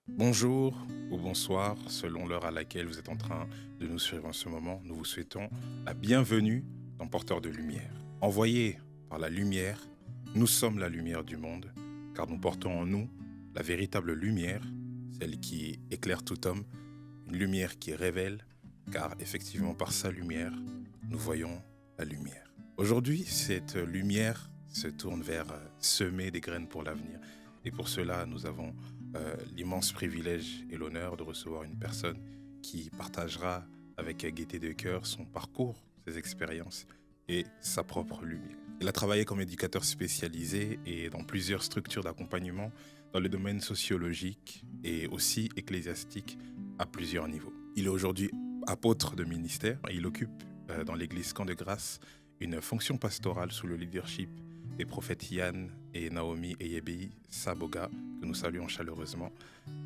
Bonjour ou bonsoir, selon l'heure à laquelle vous êtes en train de nous suivre en ce moment, nous vous souhaitons la bienvenue dans Porteur de Lumière. Envoyés par la lumière, nous sommes la lumière du monde, car nous portons en nous la véritable lumière, celle qui éclaire tout homme, une lumière qui révèle, car effectivement par sa lumière, nous voyons la lumière. Aujourd'hui, cette lumière se tourne vers semer des graines pour l'avenir. Et pour cela, nous avons l'immense privilège et l'honneur de recevoir une personne qui partagera avec gaieté de cœur son parcours, ses expériences et sa propre lumière. Il a travaillé comme éducateur spécialisé et dans plusieurs structures d'accompagnement dans le domaine sociologique et aussi ecclésiastique à plusieurs niveaux. Il est aujourd'hui apôtre de ministère. Il occupe dans l'église Camp de Grâce une fonction pastorale sous le leadership des prophètes Yann et Naomi Eyebei Saboga, que nous saluons chaleureusement.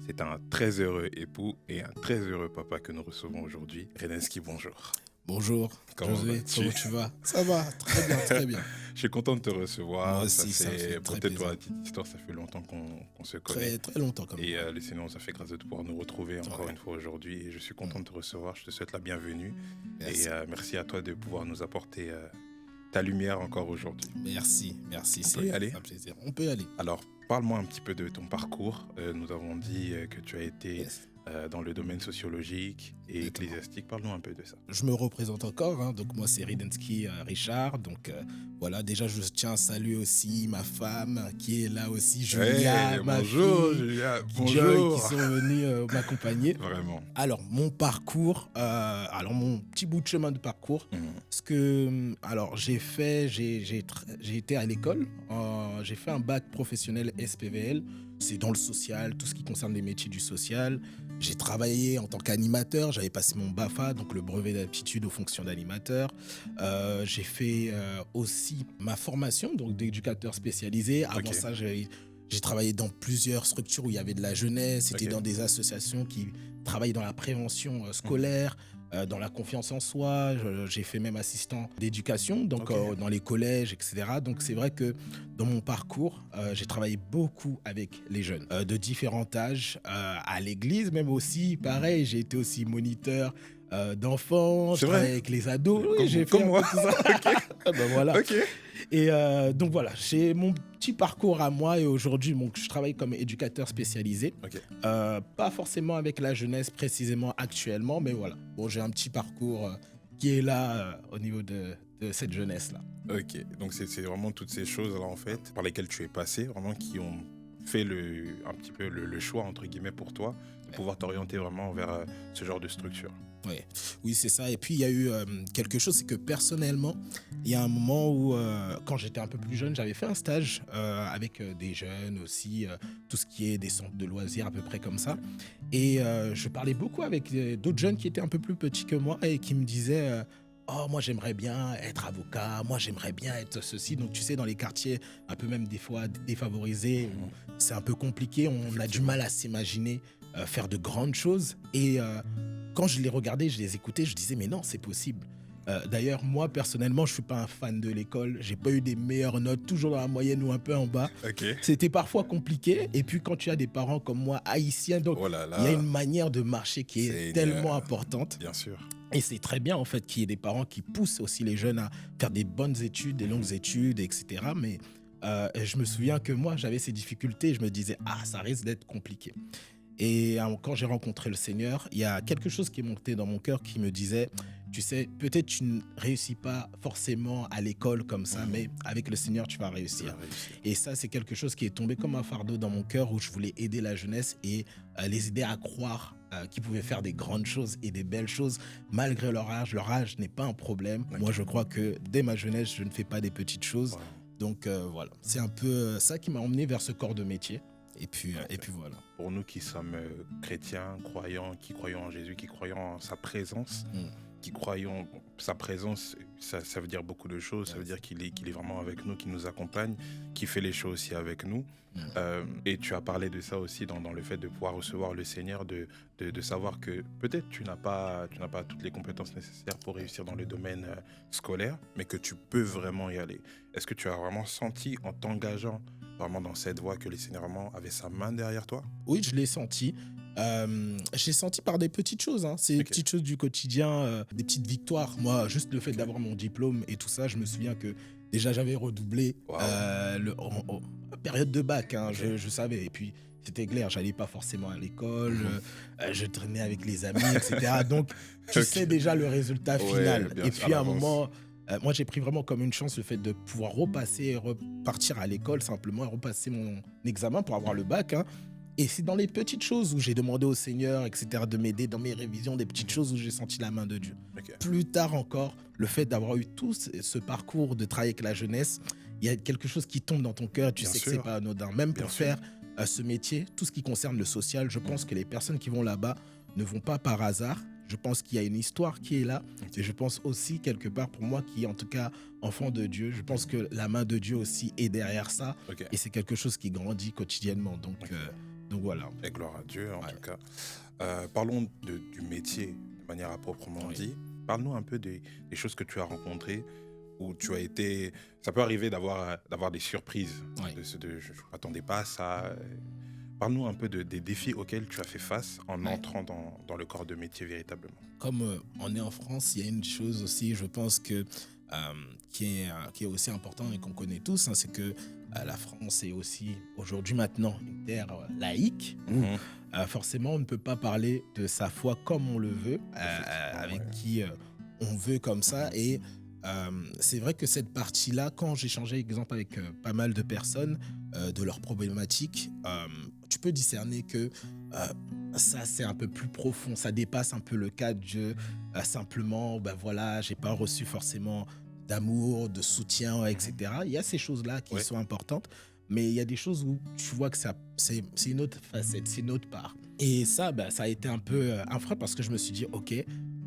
C'est un très heureux époux et un très heureux papa que nous recevons aujourd'hui. Redensky, bonjour. Bonjour, Comment Josué, vas-tu? comment tu vas? Ça va, très bien, très bien. Je suis content de te recevoir. Moi aussi, ça me fait Pour très peut-être pour plaisir. la petite histoire, ça fait longtemps qu'on se connaît. Très, très longtemps quand même. Et le Seigneur nous a fait grâce de pouvoir nous retrouver encore Ouais. une fois aujourd'hui. Et je suis content de te recevoir. Je te souhaite la bienvenue. Merci. Et merci à toi de pouvoir nous apporter ta lumière encore aujourd'hui. Merci. On peut y aller? C'est un plaisir. On peut y aller. Alors, parle-moi un petit peu de ton parcours. Nous avons dit que tu as été Yes. dans le domaine sociologique et Exactement. ecclésiastique. Parle-nous un peu de ça. Je me représente encore, hein, donc moi c'est Ridensky Richard. Donc voilà, déjà je tiens à saluer aussi ma femme qui est là aussi, Julia, Hey, ma bonjour, fille, Julia. Joy, Bonjour. qui sont venus m'accompagner. Vraiment. Alors, mon parcours, mon petit bout de chemin de parcours, Mhm. ce que, alors, j'ai fait, j'ai été à l'école, j'ai fait un bac professionnel SPVL, c'est dans le social, tout ce qui concerne les métiers du social. J'ai travaillé en tant qu'animateur, j'avais passé mon BAFA, donc le brevet d'aptitude aux fonctions d'animateur. J'ai fait aussi ma formation donc d'éducateur spécialisé. Avant Ok. ça, j'ai travaillé dans plusieurs structures où il y avait de la jeunesse, c'était Ok. dans des associations qui travaillent dans la prévention scolaire, dans la confiance en soi. J'ai fait même assistant d'éducation, donc Ok. dans les collèges, etc. Donc c'est vrai que dans mon parcours, j'ai travaillé beaucoup avec les jeunes de différents âges, à l'église même aussi. Pareil, j'ai été aussi moniteur d'enfants, C'est je vrai? travaillais avec les ados. Oui, Comme- j'ai fait comme un peu moi. tout ça. Ah ben voilà. Ok. Et donc voilà, j'ai mon petit parcours à moi et aujourd'hui, donc, je travaille comme éducateur spécialisé. Ok. Pas forcément avec la jeunesse précisément actuellement, mais voilà. Bon, j'ai un petit parcours qui est là au niveau de cette jeunesse-là. Ok. Donc, c'est vraiment toutes ces choses-là, en fait, par lesquelles tu es passé, vraiment qui ont fait un petit peu le choix, entre guillemets, pour toi, de pouvoir t'orienter vraiment vers ce genre de structure. Ouais. Oui, c'est ça. Et puis, il y a eu quelque chose, c'est que personnellement, il y a un moment où, quand j'étais un peu plus jeune, j'avais fait un stage avec des jeunes aussi, tout ce qui est des centres de loisirs, à peu près comme ça. Et je parlais beaucoup avec d'autres jeunes qui étaient un peu plus petits que moi et qui me disaient oh, moi, j'aimerais bien être avocat, moi, j'aimerais bien être ceci. Donc, tu sais, dans les quartiers un peu même des fois défavorisés, où c'est un peu compliqué, on a du mal à s'imaginer faire de grandes choses. Et quand je les regardais, je les écoutais, je disais, mais non, c'est possible. D'ailleurs, moi, personnellement, je suis pas un fan de l'école. J'ai pas eu des meilleures notes, toujours dans la moyenne ou un peu en bas. Ok. C'était parfois compliqué. Et puis, quand tu as des parents comme moi, haïtiens, donc Oh là là. il y a une manière de marcher qui C'est est une, tellement importante. Bien sûr. Et c'est très bien, en fait, qu'il y ait des parents qui poussent aussi les jeunes à faire des bonnes études, des longues études, etc. Mais je me souviens que moi, j'avais ces difficultés. Je me disais, ah, ça risque d'être compliqué. Et quand j'ai rencontré le Seigneur, il y a quelque chose qui est monté dans mon cœur qui me disait, tu sais, peut-être tu ne réussis pas forcément à l'école comme ça, mais avec le Seigneur, tu vas Tu réussir. vas réussir. Et ça, c'est quelque chose qui est tombé comme un fardeau dans mon cœur où je voulais aider la jeunesse et les aider à croire qu'ils pouvaient faire des grandes choses et des belles choses malgré leur âge. Leur âge n'est pas un problème. Ok. Moi, je crois que dès ma jeunesse, je ne fais pas des petites choses. Wow. Donc voilà, c'est un peu ça qui m'a emmené vers ce corps de métier. Et puis voilà. Pour nous qui sommes chrétiens, croyants, qui croyons en Jésus, qui croyons en sa présence, qui croyons sa présence, ça veut dire beaucoup de choses. Ça veut dire qu'il est vraiment avec nous, qu'il nous accompagne, qu'il fait les choses aussi avec nous. Et tu as parlé de ça aussi dans le fait de pouvoir recevoir le Seigneur, de savoir que peut-être tu n'as pas toutes les compétences nécessaires pour réussir dans le domaine scolaire, mais que tu peux vraiment y aller. Est-ce que tu as vraiment senti en t'engageant vraiment dans cette voie que le Seigneur vraiment avait sa main derrière toi? Oui, je l'ai senti. J'ai senti par des petites choses, hein. C'est des Ok. petites choses du quotidien, des petites victoires. Moi, juste le fait Ok. d'avoir mon diplôme et tout ça, je me souviens que déjà j'avais redoublé Waouh. en période de bac, hein, Ok. je savais. Et puis c'était clair, j'allais pas forcément à l'école, Mhm. je traînais avec les amis, etc. Donc tu sais Ok. déjà le résultat Ouais, final. bien Et sûr, à puis à un l'avance. moment, moi j'ai pris vraiment comme une chance le fait de pouvoir repasser, et repartir à l'école simplement, et repasser mon examen pour avoir le bac, hein. Et c'est dans les petites choses où j'ai demandé au Seigneur, etc., de m'aider dans mes révisions, des petites Mhm. choses où j'ai senti la main de Dieu. Ok. Plus tard encore, le fait d'avoir eu tout ce parcours de travail avec la jeunesse, il y a quelque chose qui tombe dans ton cœur, tu Bien sais que c'est sûr, pas anodin. Même bien pour sûr. faire ce métier, tout ce qui concerne le social, je pense Mhm. que les personnes qui vont là-bas ne vont pas par hasard. Je pense qu'il y a une histoire qui est là. Ok. Et je pense aussi, quelque part, pour moi, qui est en tout cas enfant de Dieu, je pense que la main de Dieu aussi est derrière ça. Ok. Et c'est quelque chose qui grandit quotidiennement. Ok. Donc voilà. Et gloire à Dieu, en Ouais. tout cas. Parlons du métier de manière à proprement Oui. dit. Parle-nous un peu des choses que tu as rencontrées où tu as été. Ça peut arriver d'avoir des surprises. Oui. Je ne m'attendais pas à ça. Parle-nous un peu des défis auxquels tu as fait face en Ouais. entrant dans le corps de métier véritablement. Comme on est en France, il y a une chose aussi, je pense que qui est aussi important et qu'on connaît tous, hein, c'est que la France est aussi aujourd'hui maintenant une terre laïque où Mhm. forcément on ne peut pas parler de sa foi comme on le veut, Effectivement, avec ouais. qui on veut comme ça. Et c'est vrai que cette partie-là, quand j'échangeais exemple avec pas mal de personnes de leurs problématiques, tu peux discerner que ça c'est un peu plus profond, ça dépasse un peu le cadre de simplement, ben voilà, j'ai pas reçu forcément d'amour, de soutien, Mhm. etc. Il y a ces choses-là qui Ouais. sont importantes, mais il y a des choses où tu vois que c'est une autre facette, c'est une autre part. Et ça, bah, ça a été un peu un frein parce que je me suis dit, ok,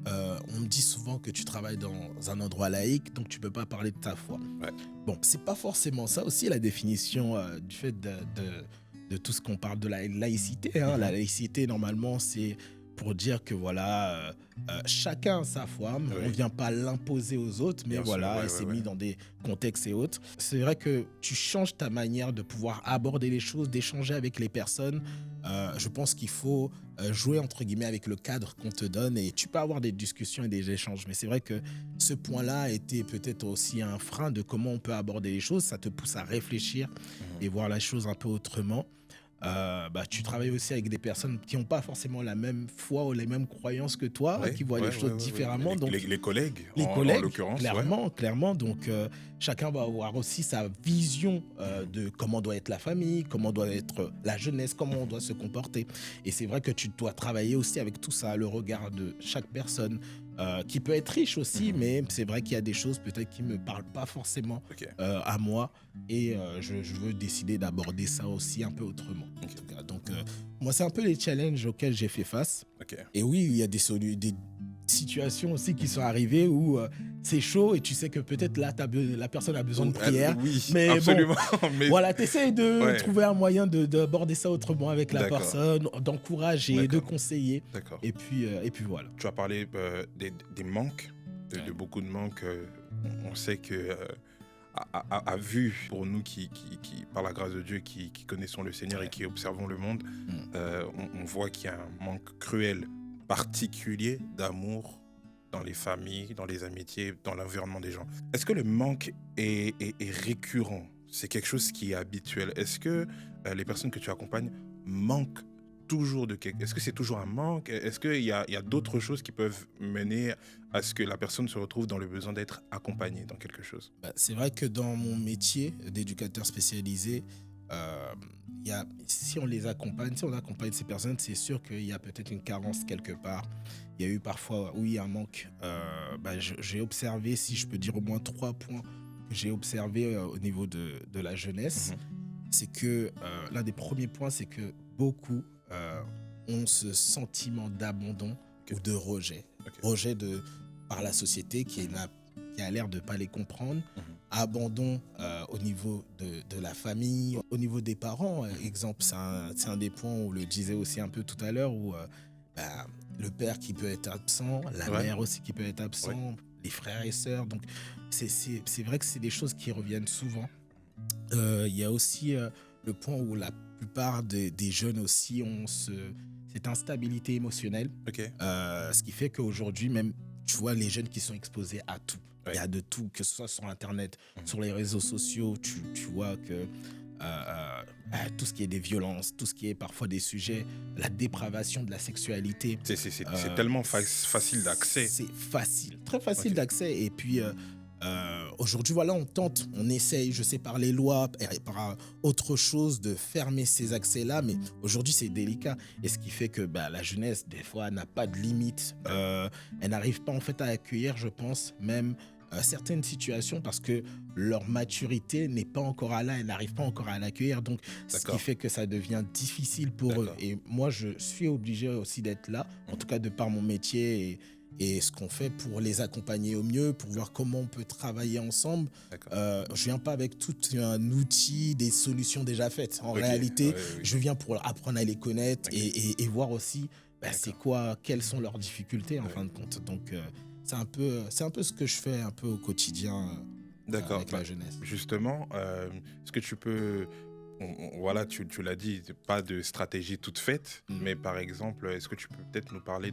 on me dit souvent que tu travailles dans un endroit laïque, donc tu peux pas parler de ta foi. Ouais. Bon, c'est pas forcément ça aussi la définition du fait de tout ce qu'on parle de la laïcité, hein. Mhm. La laïcité, normalement, c'est pour dire que voilà, chacun a sa foi, mais on Oui. vient pas l'imposer aux autres, mais Bien sûr, voilà, ouais, et ouais, c'est ouais. mis dans des contextes et autres. C'est vrai que tu changes ta manière de pouvoir aborder les choses, d'échanger avec les personnes. Je pense qu'il faut jouer entre guillemets avec le cadre qu'on te donne, et tu peux avoir des discussions et des échanges, mais c'est vrai que ce point-là était peut-être aussi un frein de comment on peut aborder les choses. Ça te pousse à réfléchir Mhm. et voir la chose un peu autrement. Bah, tu travailles aussi avec des personnes qui n'ont pas forcément la même foi ou les mêmes croyances que toi, Ouais, qui voient les ouais, ouais, choses ouais, ouais. différemment. Donc, Les collègues, les en collègues, l'occurrence, ouais. clairement, clairement. Donc, chacun va avoir aussi sa vision Mhm. de comment doit être la famille, comment doit être la jeunesse, comment on Mhm. doit se comporter. Et c'est vrai que tu dois travailler aussi avec tout ça, le regard de chaque personne, qui peut être riche aussi, Mhm. mais c'est vrai qu'il y a des choses peut-être qui ne me parlent pas forcément Ok. à moi. Et je veux décider d'aborder ça aussi un peu autrement. En Ok. tout cas. Donc, moi, c'est un peu les challenges auxquels j'ai fait face. Ok. Et oui, il y a des situations aussi qui sont arrivées où c'est chaud et tu sais que peut-être là, la personne a besoin de prière. Oui, Mais bon, absolument. Mais voilà, tu essaies de ouais, trouver un moyen d'aborder ça autrement avec la d'accord, personne, d'encourager, de d'accord, conseiller. d'accord. Et puis voilà. Tu as parlé des manques, Ouais. de beaucoup de manques. On sait que, à vue, pour nous qui, par la grâce de Dieu, qui connaissons le Seigneur et Ouais. qui observons le monde, Mm. on voit qu'il y a un manque cruel, particulier d'amour dans les familles, dans les amitiés, dans l'environnement des gens. Est-ce que le manque est récurrent? C'est quelque chose qui est habituel. Est-ce que les personnes que tu accompagnes manquent toujours de quelque... Est-ce que c'est toujours un manque? Est-ce qu'il y a d'autres choses qui peuvent mener à ce que la personne se retrouve dans le besoin d'être accompagnée dans quelque chose? Bah, c'est vrai que dans mon métier d'éducateur spécialisé, euh, si on les accompagne, si on accompagne ces personnes, c'est sûr qu'il y a peut-être une carence quelque part. Il y a eu parfois, oui, un manque. Bah, j'ai observé, si je peux dire au moins 3 points que j'ai observé au niveau de la jeunesse. Mhm. C'est que l'un des premiers points, c'est que beaucoup ont ce sentiment d'abandon Ok. ou de rejet. Ok. Rejet par la société qui a l'air de ne pas les comprendre. Mhm. Abandon au niveau de la famille, au niveau des parents. Exemple, c'est un des points où on le disait aussi un peu tout à l'heure, où bah, le père qui peut être absent, la Ouais. mère aussi qui peut être absent, les frères et sœurs. Donc, c'est vrai que c'est des choses qui reviennent souvent. Il y a aussi le point où la plupart des jeunes aussi ont cette instabilité émotionnelle, Ok. ce qui fait qu'aujourd'hui même, tu vois, les jeunes qui sont exposés à tout. Il y Ouais. a de tout, que ce soit sur Internet, Mhm. sur les réseaux sociaux, tu vois que tout ce qui est des violences, tout ce qui est parfois des sujets, la dépravation de la sexualité, C'est tellement facile d'accès. c'est facile, très facile Ok. d'accès. Et puis aujourd'hui, voilà, on tente, on essaye, je sais, par les lois et par autre chose de fermer ces accès-là, mais aujourd'hui, c'est délicat. Et ce qui fait que la jeunesse, des fois, n'a pas de limite. Elle n'arrive pas, en fait, à accueillir, je pense, même certaines situations parce que leur maturité n'est pas encore à là, elle n'arrive pas encore à l'accueillir. Donc, ce qui D'accord. fait que ça devient difficile pour eux. D'accord. Et moi, je suis obligé aussi d'être là, en tout cas de par mon métier et ce qu'on fait pour les accompagner au mieux, pour voir comment on peut travailler ensemble. D'accord. Je viens pas avec tout un outil, des solutions déjà faites. En Ok. réalité, Ouais, oui. je viens pour apprendre à les connaître Ok. et voir aussi c'est D'accord. quoi, quelles sont leurs difficultés en Ouais. fin de compte. Donc, c'est un peu ce que je fais un peu au quotidien D'accord. avec la jeunesse. Justement, est-ce que tu peux... voilà, tu l'as dit, pas de stratégie toute faite, Mm. mais par exemple, est-ce que tu peux peut-être nous parler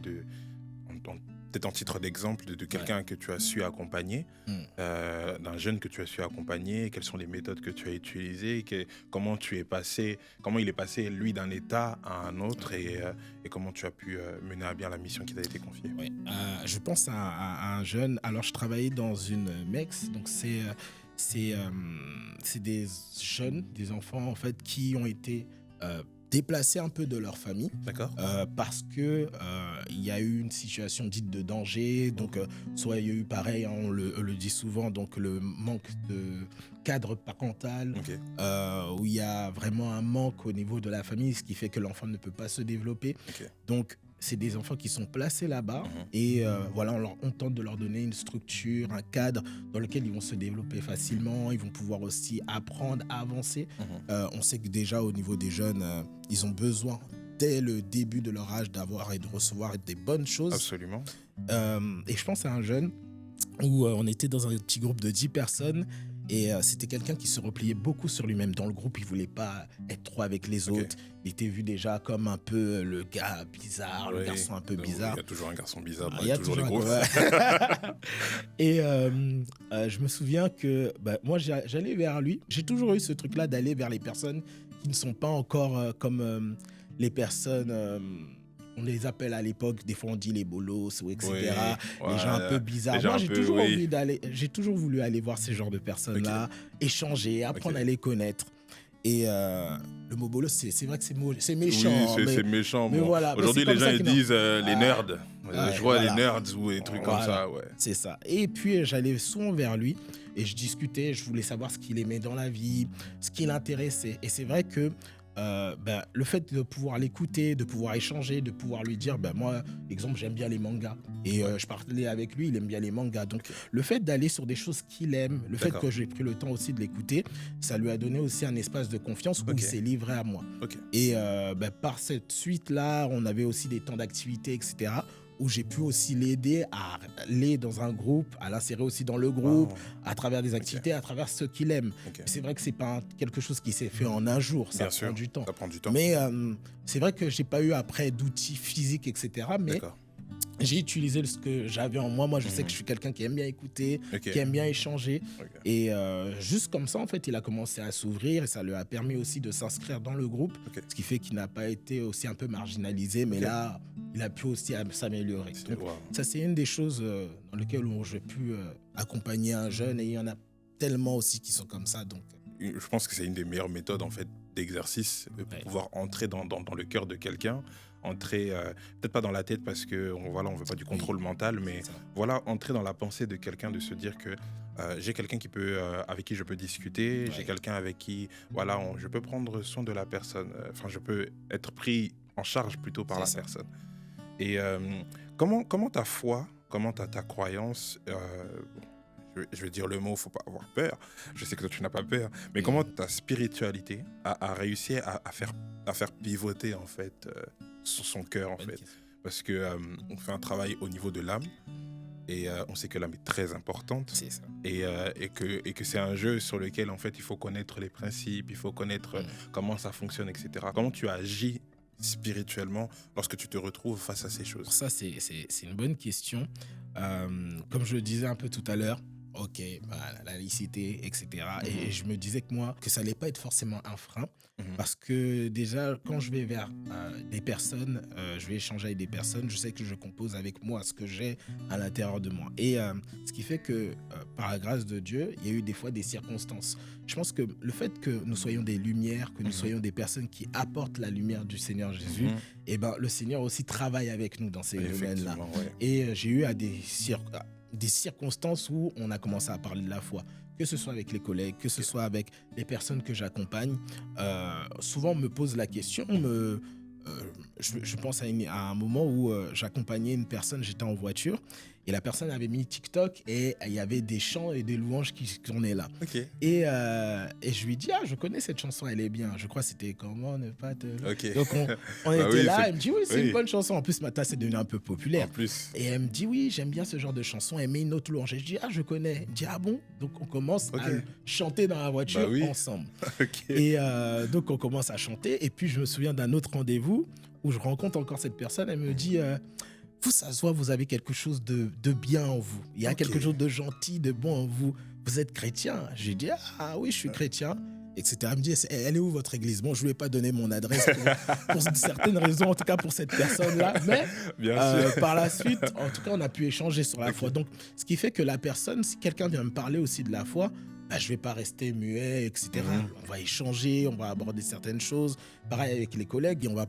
peut-être en titre d'exemple de quelqu'un que tu as su accompagner, Mm. d'un jeune que tu as su accompagner, quelles sont les méthodes que tu as utilisées, comment il est passé lui d'un état à un autre et comment tu as pu mener à bien la mission qui t'a été confiée. Ouais. Je pense à un jeune. Alors, je travaillais dans une MEX, donc c'est des jeunes, des enfants en fait qui ont été déplacés un peu de leur famille D'accord. parce que il y a eu une situation dite de danger. Donc, soit il y a eu pareil, hein, on le dit souvent, donc le manque de cadre parental, Ok. où il y a vraiment un manque au niveau de la famille, ce qui fait que l'enfant ne peut pas se développer. Ok. Donc, c'est des enfants qui sont placés là-bas Mhm. et voilà, on tente de leur donner une structure, un cadre dans lequel ils vont se développer facilement, ils vont pouvoir aussi apprendre à avancer. Mhm. On sait que déjà au niveau des jeunes, ils ont besoin dès le début de leur âge d'avoir et de recevoir des bonnes choses. Absolument. Et je pense à un jeune où on était dans un petit groupe de 10 personnes et c'était quelqu'un qui se repliait beaucoup sur lui-même. Dans le groupe, il voulait pas être trop avec les Ok. autres. Il était vu déjà comme un peu le gars bizarre, le Oui. garçon un peu Donc, bizarre. il y a toujours un garçon bizarre dans Il y a toujours les toujours groupes. Et je me souviens que moi, j'allais vers lui. J'ai toujours eu ce truc-là d'aller vers les personnes qui ne sont pas encore comme les personnes... on les appelle à l'époque, des fois on dit les bolos ou etc. Oui, Les gens un peu voilà. bizarres. Les gens Moi, un j'ai peu, toujours oui. envie d'aller, j'ai toujours voulu aller voir ces genres de personnes-là, échanger, apprendre Ok. à les connaître. Et le mot bolos, c'est vrai que c'est méchant. Oui, mais c'est méchant. mais Bon. voilà. Mais Aujourd'hui, c'est les comme gens ça ils qu'ils- disent les Ah, nerds. ouais, Je vois les voilà. nerds ou des trucs comme Voilà. ça. Ouais. C'est ça. Et puis j'allais souvent vers lui et je discutais, je voulais savoir ce qu'il aimait dans la vie, ce qui l'intéressait. Et c'est vrai que le fait de pouvoir l'écouter, de pouvoir échanger, de pouvoir lui dire, moi, exemple, j'aime bien les mangas. Et je parlais avec lui, il aime bien les mangas. Donc Ok. le fait d'aller sur des choses qu'il aime, le fait D'accord. que j'ai pris le temps aussi de l'écouter, ça lui a donné aussi un espace de confiance où Ok. il s'est livré à moi. Ok. Et par cette suite-là, on avait aussi des temps d'activité, etc., où j'ai pu aussi l'aider à aller dans un groupe, à l'insérer aussi dans le groupe, Wow. à travers des activités, à travers ce qu'il aime. Ok. C'est vrai que c'est pas quelque chose qui s'est fait en un jour, ça Bien prend sûr. du temps. Ça prend du temps. Mais c'est vrai que j'ai pas eu après d'outils physiques, etc., mais D'accord. j'ai utilisé ce que j'avais en moi. Moi, je sais Mhm. que je suis quelqu'un qui aime bien écouter, Ok. qui aime bien échanger. Ok. Et juste comme ça, en fait, il a commencé à s'ouvrir et ça lui a permis aussi de s'inscrire dans le groupe, Ok. ce qui fait qu'il n'a pas été aussi un peu marginalisé, mais Ok. là, il a pu aussi s'améliorer. Donc, Wow. ça, c'est une des choses dans lesquelles j'ai pu accompagner un jeune et il y en a tellement aussi qui sont comme ça. Donc, Je pense que c'est une des meilleures méthodes en fait d'exercice pour Ouais. pouvoir entrer dans le cœur de quelqu'un, entrer peut-être pas dans la tête parce que on veut pas du contrôle mental, mais c'est ça. voilà, entrer dans la pensée de quelqu'un, de se dire que j'ai quelqu'un qui peut avec qui je peux discuter, j'ai Ouais. quelqu'un avec qui voilà, je peux prendre soin de la personne, enfin je peux être pris en charge plutôt par C'est la ça. personne. Et comment ta foi, comment ta croyance, je vais dire le mot, faut pas avoir peur. Je sais que toi tu n'as pas peur, mais comment ta spiritualité a réussi à faire pivoter en fait son cœur en Bonne fait, question. parce que on fait un travail au niveau de l'âme. Et on sait que l'âme est très importante C'est ça. et que c'est un jeu sur lequel, en fait, il faut connaître les principes, il faut connaître comment ça fonctionne, etc. Comment tu agis spirituellement lorsque tu te retrouves face à ces Pour choses? ça, c'est une bonne question. Comme je le disais un peu tout à l'heure, ok, bah, la laïcité, etc. Et je me disais que moi, que ça allait pas être forcément un frein. Mhm. Parce que déjà, quand je vais vers des personnes, je vais échanger avec des personnes, je sais que je compose avec moi ce que j'ai à l'intérieur de moi. Et ce qui fait que, par la grâce de Dieu, il y a eu des fois des circonstances. Je pense que le fait que nous soyons des lumières, que nous soyons des personnes qui apportent la lumière du Seigneur Jésus, Mhm. et ben, le Seigneur aussi travaille avec nous dans ces domaines-là. Effectivement, ouais. Et j'ai eu des circonstances où on a commencé à parler de la foi, que ce soit avec les collègues, que ce soit avec les personnes que j'accompagne. Souvent, on me pose la question, je pense à un moment où j'accompagnais une personne, j'étais en voiture, et la personne avait mis TikTok et il y avait des chants et des louanges qui tournaient là. Ok. Et je lui dis, ah, je connais cette chanson, elle est bien. Je crois que c'était Comment ne pas te... Ok. Donc on Bah était oui, là, elle me dit, oui, c'est oui. une bonne chanson. En plus, maintenant, c'est devenu un peu En populaire. plus. Et elle me dit, oui, j'aime bien ce genre de chanson. Elle met une autre louange. Et je dis, ah, je connais. Elle me dit, ah bon? Donc on commence Ok. à chanter dans la voiture Bah oui. ensemble. Ok. Et donc on commence à chanter. Et puis je me souviens d'un autre rendez-vous où je rencontre encore cette personne. Elle me dit, vous, ça se voit, vous avez quelque chose de bien en vous. Il y a Ok. quelque chose de gentil, de bon en vous. Vous êtes chrétien? J'ai dit, ah oui, je suis chrétien, etc. Elle me dit, elle est où votre église? Bon, je ne lui ai pas donné mon adresse pour certaines raisons, en tout cas pour cette personne-là. Mais Bien sûr. par la suite, en tout cas, on a pu échanger sur la Ok. foi. Donc, ce qui fait que la personne, si quelqu'un vient me parler aussi de la foi, bah, je ne vais pas rester muet, etc. On va échanger, on va aborder certaines choses. Pareil avec les collègues, et on va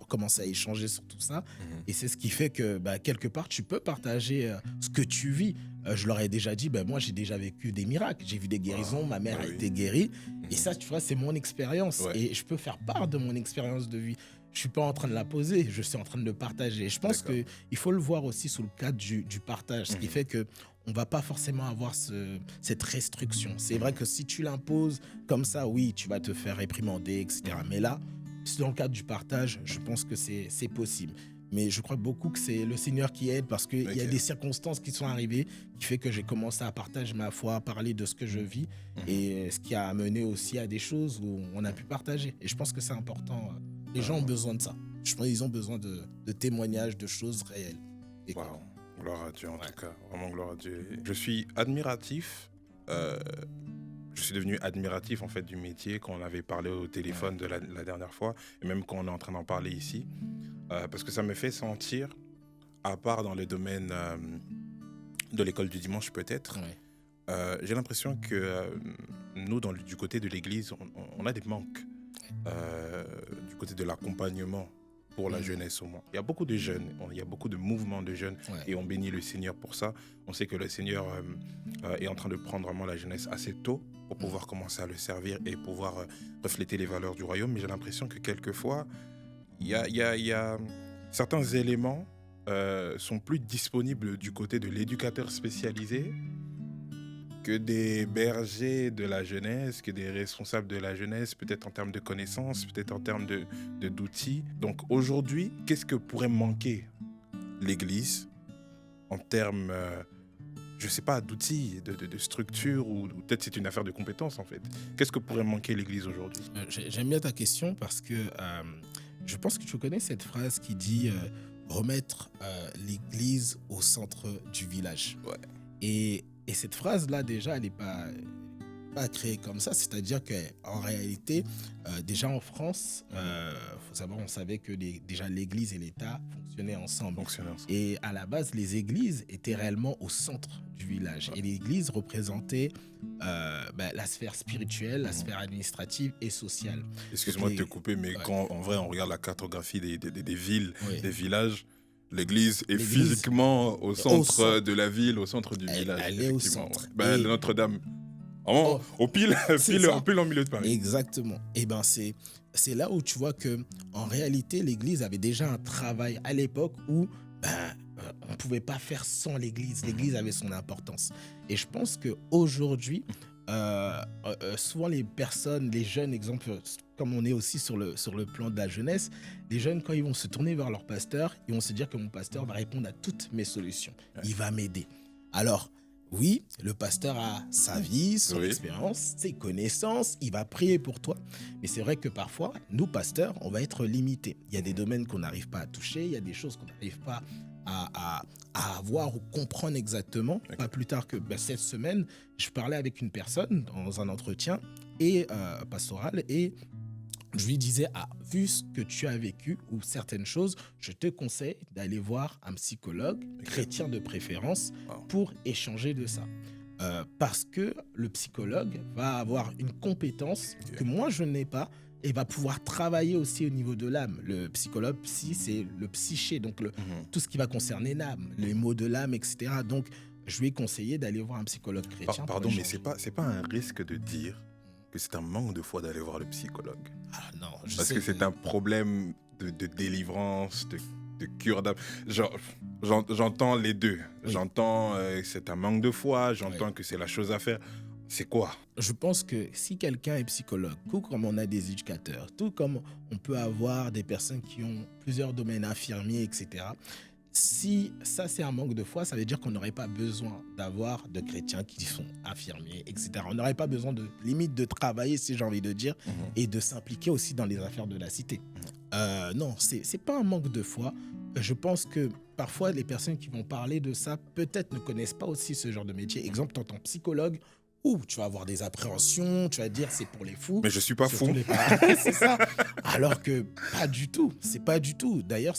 commencer à échanger sur tout ça. Et c'est ce qui fait que, bah, quelque part, tu peux partager ce que tu vis. Je leur ai déjà dit, bah, moi, j'ai déjà vécu des miracles. J'ai vu des guérisons, ma mère bah a oui. été guérie. Et ça, tu vois, c'est mon expérience. Ouais. Et je peux faire part de mon expérience de vie. Je suis pas en train de la poser, je suis en train de le partager. Je pense D'accord. qu'il faut le voir aussi sous le cadre du partage, ce qui fait que on va pas forcément avoir cette restriction. C'est vrai que si tu l'imposes comme ça, oui, tu vas te faire réprimander, etc. Mais là, dans le cadre du partage, je pense que c'est possible. Mais je crois beaucoup que c'est le Seigneur qui aide parce qu'il y a Ok. des circonstances qui sont arrivées qui fait que j'ai commencé à partager ma foi, à parler de ce que je vis et ce qui a amené aussi à des choses où on a pu partager. Et je pense que c'est important. Les gens ont besoin de ça. Je pense qu'ils ont besoin de témoignages, de choses réelles. Et quoi. Waouh. Gloire à Dieu, en tout cas. Vraiment gloire à Dieu. Je suis admiratif. Je suis devenu admiratif, en fait, du métier quand on avait parlé au téléphone de la dernière fois, et même quand on est en train d'en parler ici. Parce que ça me fait sentir, à part dans le domaine de l'école du dimanche, peut-être, Ouais. j'ai l'impression que nous, du côté de l'Église, on a des manques. Du côté de l'accompagnement pour la jeunesse au moins. Il y a beaucoup de jeunes, il y a beaucoup de mouvements de jeunes et on bénit le Seigneur pour ça. On sait que le Seigneur est en train de prendre vraiment la jeunesse assez tôt pour pouvoir commencer à le servir et pouvoir refléter les valeurs du royaume. Mais j'ai l'impression que quelquefois, il y a certains éléments sont plus disponibles du côté de l'éducateur spécialisé que des bergers de la jeunesse, que des responsables de la jeunesse, peut-être en termes de connaissances, peut-être en termes d'outils. Donc aujourd'hui, qu'est-ce que pourrait manquer l'Église en termes, je ne sais pas, d'outils, de structure, ou peut-être c'est une affaire de compétences en fait. Qu'est-ce que pourrait manquer l'Église aujourd'hui? J'aime bien ta question parce que je pense que tu connais cette phrase qui dit remettre l'Église au centre du village. Ouais. Et cette phrase-là, déjà, elle n'est pas créée comme ça. C'est-à-dire qu'en réalité, déjà en France, faut savoir, on savait que déjà l'Église et l'État fonctionnaient ensemble. Et à la base, les églises étaient réellement au centre du village. Et l'Église représentait la sphère spirituelle, la sphère administrative et sociale. Excuse-moi de te couper, mais quand en vrai on regarde la cartographie des villes, Oui. des villages, l'église est physiquement au centre de la ville, au centre du village. Elle est au centre. Ouais. Notre-Dame, vraiment, au pile en milieu de Paris. Exactement. Et ben c'est là où tu vois que en réalité l'église avait déjà un travail à l'époque où on pouvait pas faire sans l'église. L'église avait son importance. Et je pense que aujourd'hui Souvent les personnes, les jeunes, exemple, comme on est aussi sur le plan de la jeunesse, les jeunes, quand ils vont se tourner vers leur pasteur, ils vont se dire que mon pasteur va répondre à toutes mes solutions. Ouais. Il va m'aider. Alors, oui, le pasteur a sa vie, son Oui. expérience, ses connaissances, il va prier pour toi. Mais c'est vrai que parfois, nous, pasteurs, on va être limités. Il y a des domaines qu'on n'arrive pas à toucher, il y a des choses qu'on n'arrive pas à avoir ou comprendre exactement. Ok. Pas plus tard que cette semaine, je parlais avec une personne dans un entretien et pastoral et je lui disais, vu ce que tu as vécu ou certaines choses, je te conseille d'aller voir un psychologue, chrétien de préférence, Wow. pour échanger de ça. Parce que le psychologue va avoir une compétence Ok. que moi je n'ai pas et va pouvoir travailler aussi au niveau de l'âme. Le psychologue, c'est le psyché, donc tout ce qui va concerner l'âme, les mots de l'âme, etc. Donc, je lui ai conseillé d'aller voir un psychologue chrétien. pour Pardon, mais échanger. c'est pas un risque de dire que c'est un manque de foi d'aller voir le psychologue. Ah non, je Parce sais que c'est un problème de délivrance, de cure d'âme. J'entends les deux. Oui. J'entends que c'est un manque de foi, j'entends que c'est la chose à faire. C'est quoi? Je pense que si quelqu'un est psychologue, tout comme on a des éducateurs, tout comme on peut avoir des personnes qui ont plusieurs domaines infirmiers, etc., si ça c'est un manque de foi, ça veut dire qu'on n'aurait pas besoin d'avoir de chrétiens qui sont infirmiers, etc. On n'aurait pas besoin de limite de travailler, si j'ai envie de dire, et de s'impliquer aussi dans les affaires de la cité. Non, c'est pas un manque de foi. Je pense que parfois les personnes qui vont parler de ça peut-être ne connaissent pas aussi ce genre de métier. Exemple, tu entends psychologue, où tu vas avoir des appréhensions, tu vas dire c'est pour les fous. Mais je suis pas Surtout fou. les parents. C'est ça. Alors que pas du tout. C'est pas du tout. D'ailleurs,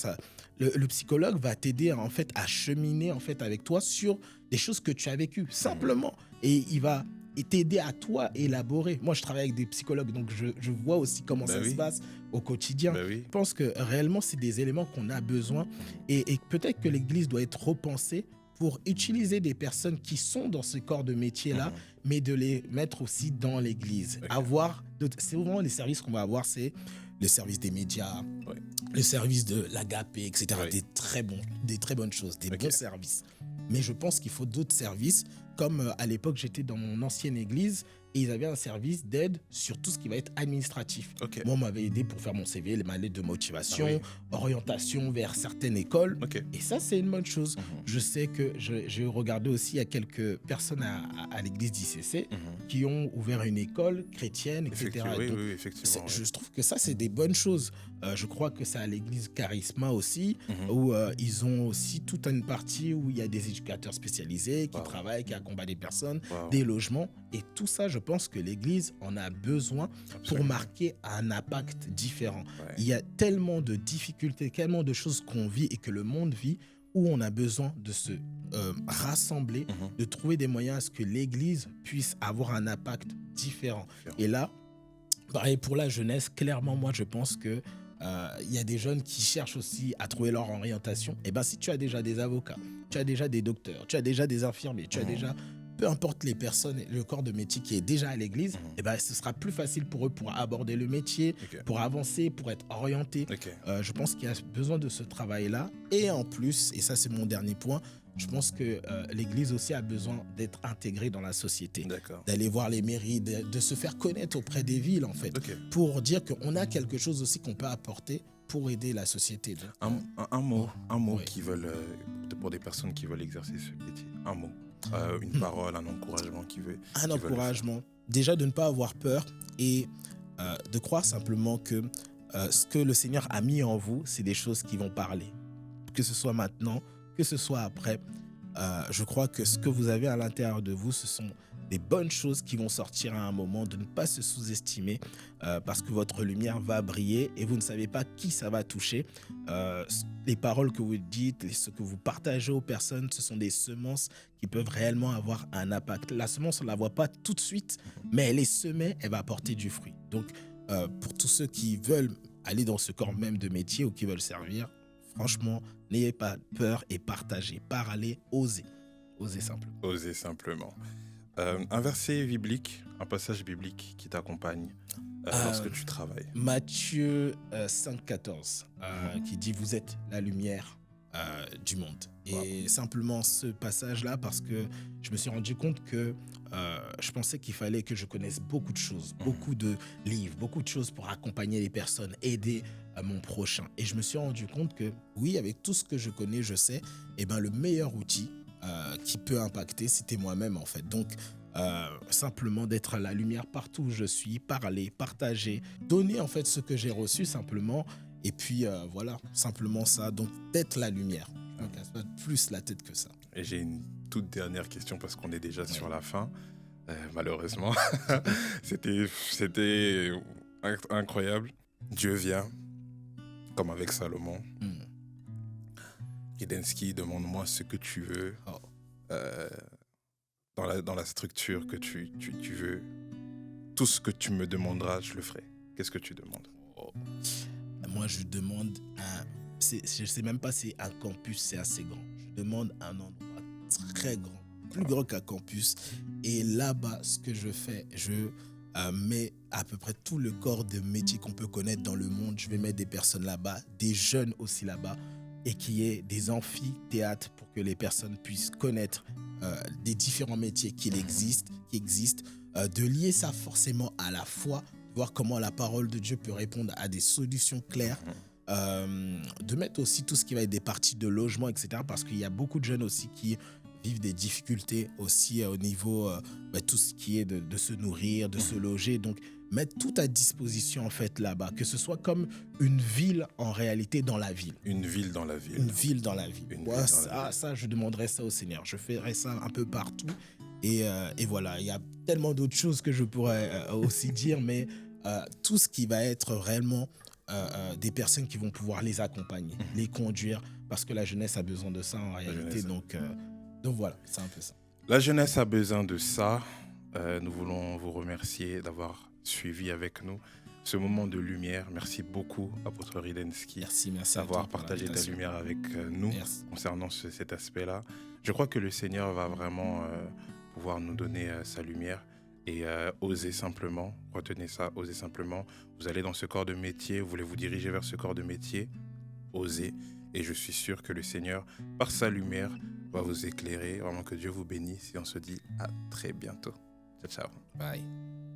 le psychologue va t'aider en fait à cheminer en fait avec toi sur des choses que tu as vécues simplement. Et il va t'aider à toi élaborer. Moi, je travaille avec des psychologues, donc je vois aussi comment Bah ça oui. se passe au quotidien. Bah oui. Je pense que réellement, c'est des éléments qu'on a besoin et peut-être que l'Église doit être repensée pour utiliser des personnes qui sont dans ce corps de métier-là, mais de les mettre aussi dans l'Église. Ok. Avoir souvent les services qu'on va avoir, c'est le service des médias, Ouais. le service de l'agapé, etc. Ouais. Des très bonnes choses, des Ok. bons services. Mais je pense qu'il faut d'autres services, comme à l'époque j'étais dans mon ancienne église et ils avaient un service d'aide sur tout ce qui va être administratif. Ok. Moi, on m'avait aidé pour faire mon CV, ma lettre de motivation, Ah oui. orientation vers certaines écoles. Ok. Et ça, c'est une bonne chose. Je sais que j'ai regardé aussi, il y a quelques personnes à l'église d'ICC qui ont ouvert une école chrétienne, etc. Effectivement, oui, Donc, oui, effectivement. je trouve que ça, c'est des bonnes choses. Je crois que c'est à l'église Charisma aussi, Mhm. où ils ont aussi toute une partie où il y a des éducateurs spécialisés qui Wow. travaillent, qui accompagnent des personnes, Wow. des logements. Et tout ça, je pense que l'église en a besoin pour Absolument. marquer un impact différent. Ouais. Il y a tellement de difficultés, tellement de choses qu'on vit et que le monde vit où on a besoin de se rassembler, Mhm. de trouver des moyens à ce que l'Église puisse avoir un impact différent. Et là, pareil pour la jeunesse, clairement, moi, je pense que il y a des jeunes qui cherchent aussi à trouver leur orientation. Et ben, si tu as déjà des avocats, tu as déjà des docteurs, tu as déjà des infirmiers, tu as déjà peu importe les personnes, le corps de métier qui est déjà à l'église, et ben, ce sera plus facile pour eux pour aborder le métier, Ok. pour avancer, pour être orienté. Ok. Je pense qu'il y a besoin de ce travail-là. Et en plus, et ça c'est mon dernier point, je pense que l'Église aussi a besoin d'être intégrée dans la société, D'accord. d'aller voir les mairies, de se faire connaître auprès des villes en fait, Ok. pour dire qu'on a quelque chose aussi qu'on peut apporter pour aider la société. Donc, Un mot Oui. qui veulent, pour des personnes qui veulent exercer ce métier. Un mot. Une parole, un encouragement qui veut. un qui veulent le faire. encouragement, déjà de ne pas avoir peur et de croire simplement que ce que le Seigneur a mis en vous, c'est des choses qui vont parler. Que ce soit maintenant, que ce soit après, je crois que ce que vous avez à l'intérieur de vous, ce sont des bonnes choses qui vont sortir à un moment, de ne pas se sous-estimer parce que votre lumière va briller et vous ne savez pas qui ça va toucher. Les paroles que vous dites, ce que vous partagez aux personnes, ce sont des semences qui peuvent réellement avoir un impact. La semence, on ne la voit pas tout de suite, mais elle est semée, elle va apporter du fruit. Donc, pour tous ceux qui veulent aller dans ce corps même de métier ou qui veulent servir, franchement, n'ayez pas peur et partagez. Parlez, osez. Osez simplement. Oser simplement. Un verset biblique, un passage biblique qui t'accompagne lorsque tu travailles. Matthieu 5,14 qui dit « Vous êtes la lumière du monde. Et simplement ce passage-là, parce que je me suis rendu compte que je pensais qu'il fallait que je connaisse beaucoup de choses, beaucoup de livres, beaucoup de choses pour accompagner les personnes, aider mon prochain. Et je me suis rendu compte que oui, avec tout ce que je connais, je sais, eh ben, le meilleur outil qui peut impacter, c'était moi-même en fait. Donc, simplement d'être à la lumière partout où je suis, parler, partager, donner en fait ce que j'ai reçu simplement. Et puis voilà, simplement ça. Donc, d'être la lumière. Je ne me casse pas plus la tête que ça. Et j'ai une toute dernière question parce qu'on est déjà sur la fin, malheureusement. C'était incroyable. Dieu vient, comme avec Salomon. Kidensky, demande-moi ce que tu veux. Euh, dans la structure que tu veux. Tout ce que tu me demanderas, je le ferai. Qu'est-ce que tu demandes? Moi, je demande je ne sais même pas si un campus, c'est assez grand. Je demande un endroit très grand, plus grand qu'un campus. Et là-bas, ce que je fais, je mets à peu près tout le corps de métier qu'on peut connaître dans le monde. Je vais mettre des personnes là-bas, des jeunes aussi là-bas, et qu'il y ait des amphithéâtres pour que les personnes puissent connaître des différents métiers qui existent, de lier ça forcément à la foi, voir comment la parole de Dieu peut répondre à des solutions claires, de mettre aussi tout ce qui va être des parties de logement, etc. Parce qu'il y a beaucoup de jeunes aussi qui vivent des difficultés aussi au niveau tout ce qui est de se nourrir, de se loger. Donc, mettre tout à disposition en fait là-bas, que ce soit comme une ville en réalité dans la ville. Une ville dans la ville. Une ville dans la ville. Ça, je demanderais ça au Seigneur. Je ferais ça un peu partout. Et voilà, il y a tellement d'autres choses que je pourrais aussi dire, mais tout ce qui va être réellement des personnes qui vont pouvoir les accompagner, les conduire, parce que la jeunesse a besoin de ça en réalité. Donc voilà, c'est un peu ça. La jeunesse a besoin de ça. Nous voulons vous remercier d'avoir suivi avec nous ce moment de lumière. Merci beaucoup, apôtre Ridensky, merci d'avoir partagé ta lumière avec nous concernant cet aspect-là. Je crois que le Seigneur va vraiment pouvoir nous donner sa lumière et oser simplement, retenez ça, oser simplement. Vous allez dans ce corps de métier, vous voulez vous diriger vers ce corps de métier, osez. Et je suis sûr que le Seigneur, par sa lumière, va vous éclairer. Vraiment que Dieu vous bénisse et on se dit à très bientôt. Ciao, ciao. Bye.